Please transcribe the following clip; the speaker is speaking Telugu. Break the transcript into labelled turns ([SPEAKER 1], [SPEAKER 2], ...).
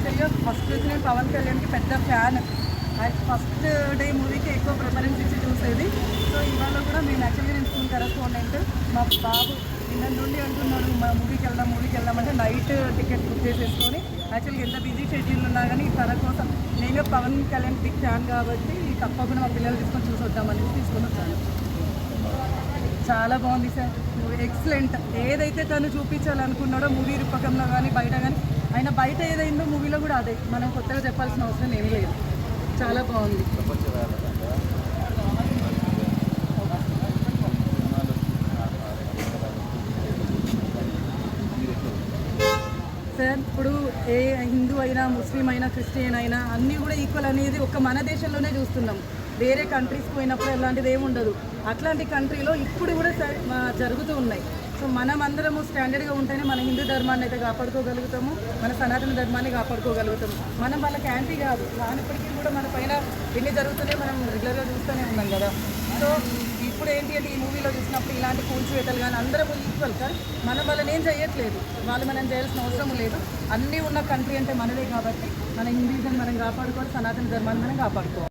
[SPEAKER 1] యాక్చువల్గా ఫస్ట్ నుంచి నేను పవన్ కళ్యాణ్కి పెద్ద ఫ్యాన్. ఫస్ట్ డే మూవీకి ఎక్కువ ప్రిఫరెన్స్ ఇచ్చి చూసేది. సో ఇవాళ కూడా మేము యాక్చువల్గా నేను స్కూల్ కరెస్పాండెంట్. మా బాబు నిన్న నుండి అంటున్నాడు మా మూవీకి వెళ్దాం అంటే నైట్ టికెట్ బుక్ చేసేసుకొని యాక్చువల్గా ఎంత బిజీ షెడ్యూల్ ఉన్నా కానీ తన కోసం నేను పవన్ కళ్యాణ్ బిగ్ ఫ్యాన్ కాబట్టి తప్పకుండా మా పిల్లలు తీసుకొని చూసి వద్దామని తీసుకొని వచ్చాను. చాలా బాగుంది సార్, ఎక్సలెంట్. ఏదైతే తను చూపించాలనుకున్నాడో మూవీ రూపకంలో కానీ బయట కానీ ఆయన బయట ఏదైందో మూవీలో కూడా అదే. మనం కొత్తగా చెప్పాల్సిన అవసరం ఏమీ లేదు. చాలా బాగుంది సార్. ఇప్పుడు ఏ హిందూ అయినా ముస్లిం అయినా క్రిస్టియన్ అయినా అన్నీ కూడా ఈక్వల్ అనేది ఒక మన దేశంలోనే చూస్తున్నాం. వేరే కంట్రీస్కి పోయినప్పుడు అలాంటిది ఏమి ఉండదు. అట్లాంటి కంట్రీలో ఇప్పుడు కూడా జరుగుతూ ఉన్నాయి. సో మనం అందరము స్టాండర్డ్గా ఉంటేనే మన హిందూ ధర్మాన్ని అయితే కాపాడుకోగలుగుతాము, మన సనాతన ధర్మాన్ని కాపాడుకోగలుగుతాము. మనం వాళ్ళకి యాంటీ కాదు, కానప్పటికీ కూడా మన పైన ఎన్ని జరుగుతున్నాయి మనం రెగ్యులర్గా చూస్తూనే ఉన్నాం కదా. సో ఇప్పుడు ఏంటి అంటే ఈ మూవీలో చూసినప్పుడు ఇలాంటి కూల్చివేతలు కానీ అందరం ఈక్వల్ సార్. మనం వాళ్ళని ఏం చేయట్లేదు, వాళ్ళు మనం చేయాల్సిన అవసరం లేదు. అన్నీ ఉన్న కంట్రీ అంటే మనదే కాబట్టి మన హిందూయిజం మనం కాపాడుకోవాలి, సనాతన ధర్మాన్ని మనం కాపాడుకోవాలి.